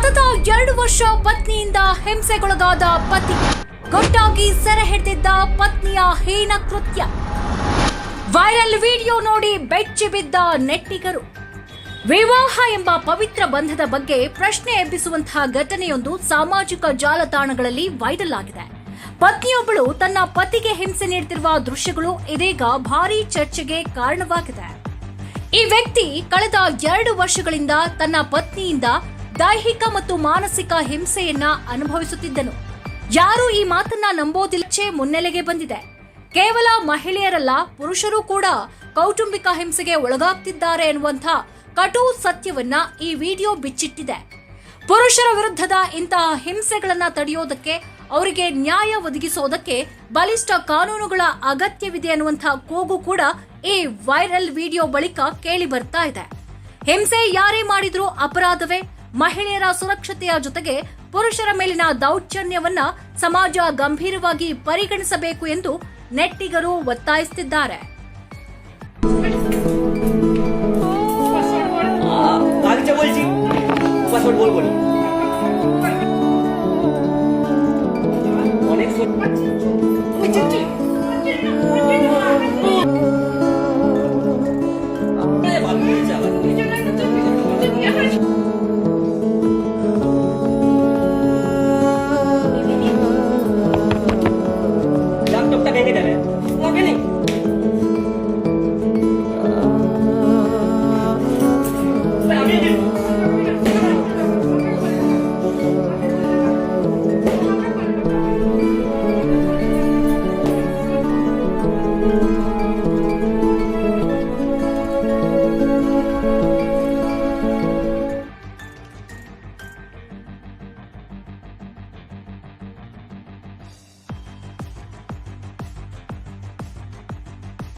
ಸತತ 2 ವರ್ಷ ಪತ್ನಿಯಿಂದ ಹಿಂಸೆಗೊಳಗಾದ ಪತಿ, ಗೊಟ್ಟಾಗಿ ಸೆರೆ ಹಿಡಿದಿದ್ದ ಪತ್ನಿಯ ಹೀನ ಕೃತ್ಯ. ವೈರಲ್ ವಿಡಿಯೋ ನೋಡಿ ಬೆಚ್ಚಿ ಬಿದ್ದ ನೆಟ್ಟಿಗರು. ವಿವಾಹ ಎಂಬ ಪವಿತ್ರ ಬಂಧದ ಬಗ್ಗೆ ಪ್ರಶ್ನೆ ಎಬ್ಬಿಸುವಂತಹ ಘಟನೆಯೊಂದು ಸಾಮಾಜಿಕ ಜಾಲತಾಣಗಳಲ್ಲಿ ವೈರಲ್ ಆಗಿದೆ. ಪತ್ನಿಯೊಬ್ಬಳು ತನ್ನ ಪತಿಗೆ ಹಿಂಸೆ ನೀಡುತ್ತಿರುವ ದೃಶ್ಯಗಳು ಇದೀಗ ಭಾರೀ ಚರ್ಚೆಗೆ ಕಾರಣವಾಗಿದೆ. ಈ ವ್ಯಕ್ತಿ ಕಳೆದ 2 ವರ್ಷಗಳಿಂದ ತನ್ನ ಪತ್ನಿಯಿಂದ ದೈಹಿಕ ಮತ್ತು ಮಾನಸಿಕ ಹಿಂಸೆಯನ್ನ ಅನುಭವಿಸುತ್ತಿದ್ದನು. ಯಾರೂ ಈ ಮಾತನ್ನ ನಂಬೋದಿಲ್ಲಚೆ ಮುನ್ನೆಲೆಗೆ ಬಂದಿದೆ. ಕೇವಲ ಮಹಿಳೆಯರಲ್ಲ, ಪುರುಷರು ಕೂಡ ಕೌಟುಂಬಿಕ ಹಿಂಸೆಗೆ ಒಳಗಾಗ್ತಿದ್ದಾರೆ ಎನ್ನುವಂಥ ಕಟು ಸತ್ಯವನ್ನ ಈ ವಿಡಿಯೋ ಬಿಚ್ಚಿಟ್ಟಿದೆ. ಪುರುಷರ ವಿರುದ್ಧದ ಇಂತಹ ಹಿಂಸೆಗಳನ್ನ ತಡೆಯೋದಕ್ಕೆ, ಅವರಿಗೆ ನ್ಯಾಯ ಒದಗಿಸೋದಕ್ಕೆ ಬಲಿಷ್ಠ ಕಾನೂನುಗಳ ಅಗತ್ಯವಿದೆ ಅನ್ನುವಂಥ ಕೂಗು ಕೂಡ ಈ ವೈರಲ್ ವಿಡಿಯೋ ಬಳಿಕ ಕೇಳಿ ಬರ್ತಾ ಇದೆ. ಹಿಂಸೆ ಯಾರೇ ಮಾಡಿದ್ರೂ ಅಪರಾಧವೇ. ಮಹಿಳೆಯರ ಸುರಕ್ಷತೆಯ ಜೊತೆಗೆ ಪುರುಷರ ಮೇಲಿನ ದೌರ್ಜನ್ಯವನ್ನ ಸಮಾಜ ಗಂಭೀರವಾಗಿ ಪರಿಗಣಿಸಬೇಕು ಎಂದು ನೆಟ್ಟಿಗರು ಒತ್ತಾಯಿಸುತ್ತಿದ್ದಾರೆ. আচ্ছা বলছি